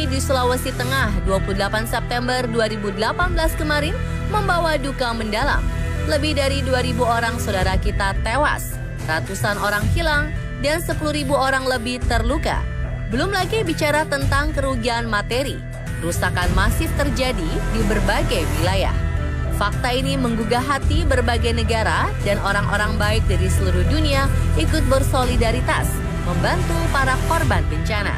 tsunami di Sulawesi Tengah 28 September 2018 kemarin membawa duka mendalam. Lebih dari 2.000 orang saudara kita tewas, ratusan orang hilang, dan 10.000 orang lebih terluka. Belum lagi bicara tentang kerugian materi. Kerusakan masif terjadi di berbagai wilayah. Fakta ini menggugah hati berbagai negara dan orang-orang baik dari seluruh dunia ikut bersolidaritas membantu para korban bencana.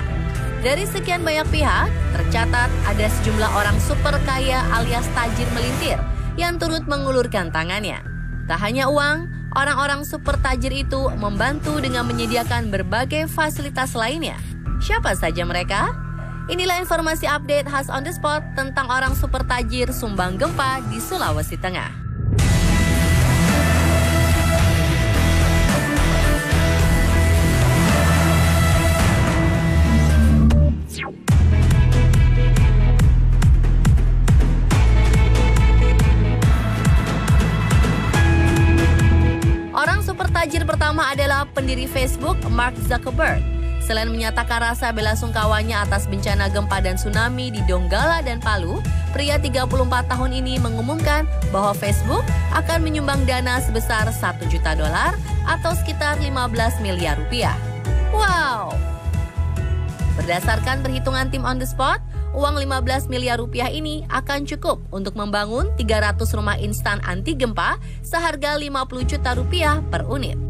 Dari sekian banyak pihak, tercatat ada sejumlah orang super kaya alias tajir melintir yang turut mengulurkan tangannya. Tak hanya uang, orang-orang super tajir itu membantu dengan menyediakan berbagai fasilitas lainnya. Siapa saja mereka? Inilah informasi update khas on the spot tentang orang super tajir sumbang gempa di Sulawesi Tengah. Orang super tajir pertama adalah pendiri Facebook, Mark Zuckerberg. Selain menyatakan rasa bela sungkawanya atas bencana gempa dan tsunami di Donggala dan Palu, pria 34 tahun ini mengumumkan bahwa Facebook akan menyumbang dana sebesar $1 juta atau sekitar 15 miliar rupiah. Wow! Berdasarkan perhitungan tim on the spot, uang 15 miliar rupiah ini akan cukup untuk membangun 300 rumah instan anti gempa seharga 50 juta rupiah per unit.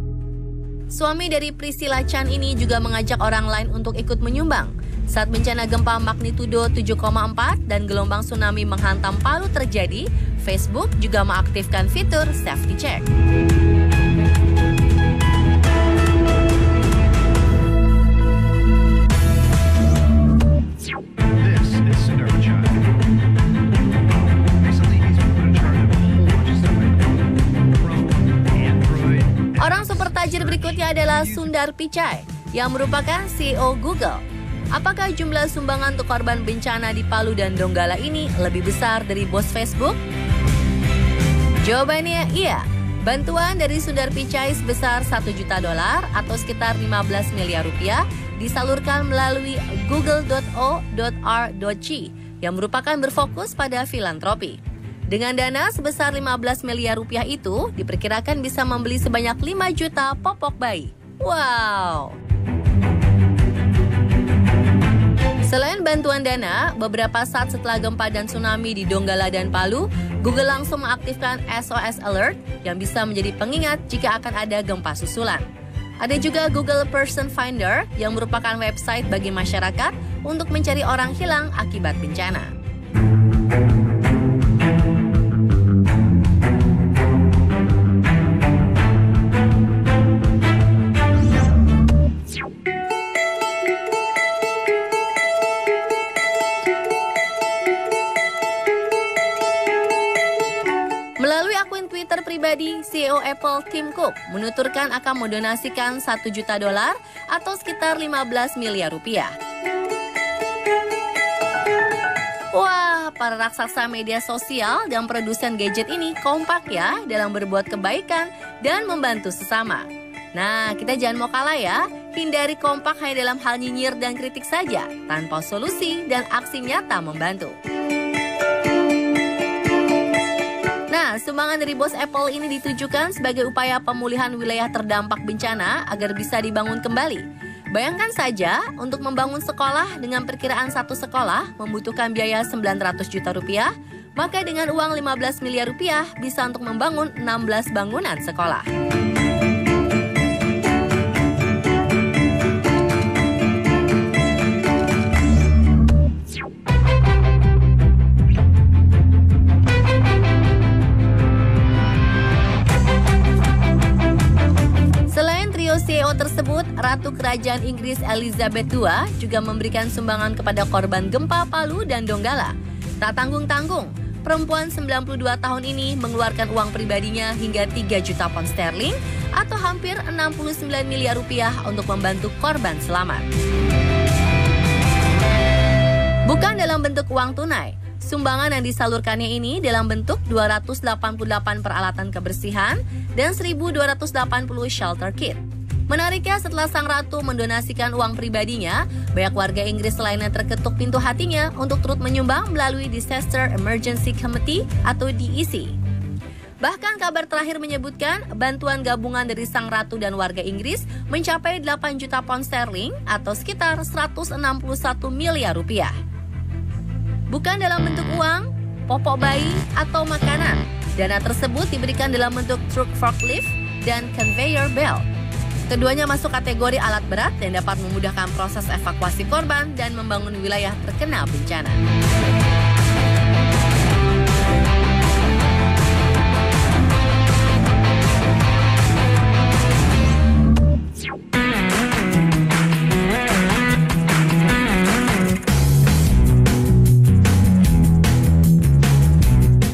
Suami dari Priscilla Chan ini juga mengajak orang lain untuk ikut menyumbang. Saat bencana gempa magnitudo 7,4 dan gelombang tsunami menghantam Palu terjadi, Facebook juga mengaktifkan fitur safety check. Orang super tajir berikutnya adalah Sundar Pichai, yang merupakan CEO Google. Apakah jumlah sumbangan untuk korban bencana di Palu dan Donggala ini lebih besar dari bos Facebook? Jawabannya iya. Bantuan dari Sundar Pichai sebesar $1 juta atau sekitar 15 miliar rupiah disalurkan melalui google.o.r.g yang merupakan berfokus pada filantropi. Dengan dana sebesar 15 miliar rupiah itu, diperkirakan bisa membeli sebanyak 5 juta popok bayi. Wow! Selain bantuan dana, beberapa saat setelah gempa dan tsunami di Donggala dan Palu, Google langsung mengaktifkan SOS Alert yang bisa menjadi pengingat jika akan ada gempa susulan. Ada juga Google Person Finder yang merupakan website bagi masyarakat untuk mencari orang hilang akibat bencana. Melalui akun Twitter pribadi, CEO Apple Tim Cook menuturkan akan mendonasikan $1 juta atau sekitar 15 miliar rupiah. Wah, para raksasa media sosial dan produsen gadget ini kompak ya dalam berbuat kebaikan dan membantu sesama. Nah, kita jangan mau kalah ya. Hindari kompak hanya dalam hal nyinyir dan kritik saja, tanpa solusi dan aksi nyata membantu. Nah, sumbangan dari bos Apple ini ditujukan sebagai upaya pemulihan wilayah terdampak bencana agar bisa dibangun kembali. Bayangkan saja, untuk membangun sekolah dengan perkiraan satu sekolah membutuhkan biaya 900 juta rupiah, maka dengan uang 15 miliar rupiah bisa untuk membangun 16 bangunan sekolah. CEO tersebut, Ratu Kerajaan Inggris Elizabeth II juga memberikan sumbangan kepada korban gempa Palu dan Donggala. Tak tanggung-tanggung, perempuan 92 tahun ini mengeluarkan uang pribadinya hingga 3 juta pound sterling atau hampir 69 miliar rupiah untuk membantu korban selamat. Bukan dalam bentuk uang tunai, sumbangan yang disalurkannya ini dalam bentuk 288 peralatan kebersihan dan 1.280 shelter kit. Menariknya, setelah sang ratu mendonasikan uang pribadinya, banyak warga Inggris lainnya terketuk pintu hatinya untuk turut menyumbang melalui Disaster Emergency Committee atau DEC. Bahkan kabar terakhir menyebutkan bantuan gabungan dari sang ratu dan warga Inggris mencapai 8 juta pound sterling atau sekitar 161 miliar rupiah. Bukan dalam bentuk uang, popok bayi, atau makanan. Dana tersebut diberikan dalam bentuk truk forklift dan conveyor belt. Keduanya masuk kategori alat berat yang dapat memudahkan proses evakuasi korban dan membangun wilayah terkena bencana.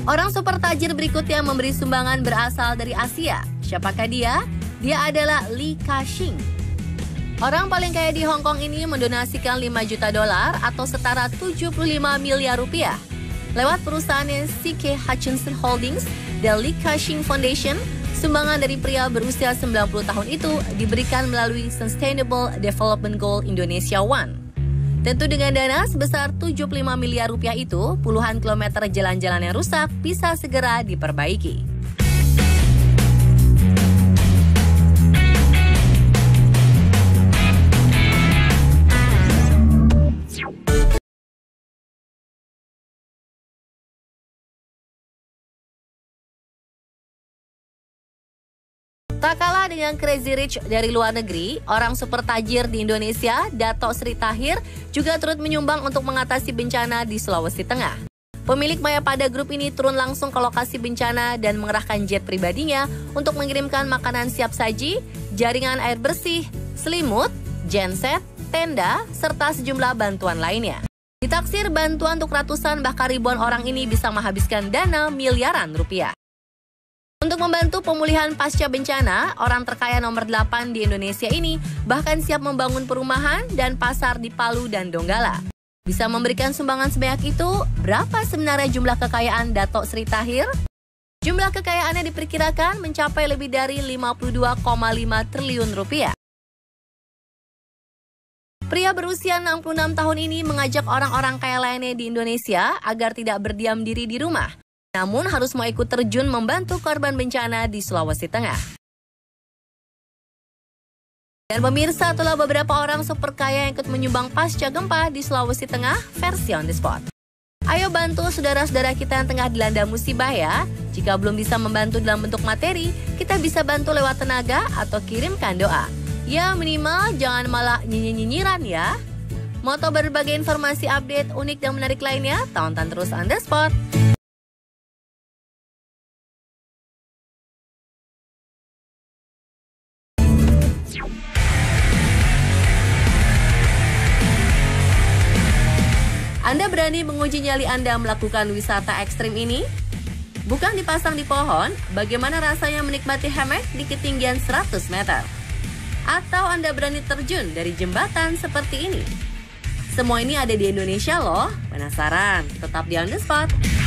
Orang super tajir berikutnya memberi sumbangan berasal dari Asia. Siapakah dia? Dia adalah Li Ka-shing. Orang paling kaya di Hong Kong ini mendonasikan 5 juta dolar atau setara 75 miliar rupiah. Lewat perusahaannya CK Hutchinson Holdings dan Li Ka-shing Foundation, sumbangan dari pria berusia 90 tahun itu diberikan melalui Sustainable Development Goal Indonesia One. Tentu dengan dana sebesar 75 miliar rupiah itu, puluhan kilometer jalan-jalan yang rusak bisa segera diperbaiki. Tak kalah dengan Crazy Rich dari luar negeri, orang super tajir di Indonesia, Dato Sri Tahir, juga turut menyumbang untuk mengatasi bencana di Sulawesi Tengah. Pemilik Mayapada Group ini turun langsung ke lokasi bencana dan mengerahkan jet pribadinya untuk mengirimkan makanan siap saji, jaringan air bersih, selimut, genset, tenda, serta sejumlah bantuan lainnya. Ditaksir bantuan untuk ratusan bahkan ribuan orang ini bisa menghabiskan dana miliaran rupiah. Untuk membantu pemulihan pasca bencana, orang terkaya nomor 8 di Indonesia ini bahkan siap membangun perumahan dan pasar di Palu dan Donggala. Bisa memberikan sumbangan sebanyak itu, berapa sebenarnya jumlah kekayaan Dato Sri Tahir? Jumlah kekayaannya diperkirakan mencapai lebih dari 52,5 triliun rupiah. Pria berusia 66 tahun ini mengajak orang-orang kaya lainnya di Indonesia agar tidak berdiam diri di rumah, namun harus mau ikut terjun membantu korban bencana di Sulawesi Tengah. Dan pemirsa, itulah beberapa orang super kaya yang ikut menyumbang pasca gempa di Sulawesi Tengah versi On The Spot. Ayo bantu saudara-saudara kita yang tengah dilanda musibah ya. Jika belum bisa membantu dalam bentuk materi, kita bisa bantu lewat tenaga atau kirimkan doa. Ya minimal jangan malah nyinyir-nyinyiran ya. Mau tahu berbagai informasi update unik dan menarik lainnya? Tonton terus On The Spot. Anda berani menguji nyali Anda melakukan wisata ekstrim ini? Bukan dipasang di pohon, bagaimana rasanya menikmati hamak di ketinggian 100 meter? Atau Anda berani terjun dari jembatan seperti ini? Semua ini ada di Indonesia loh. Penasaran? Tetap di On The Spot.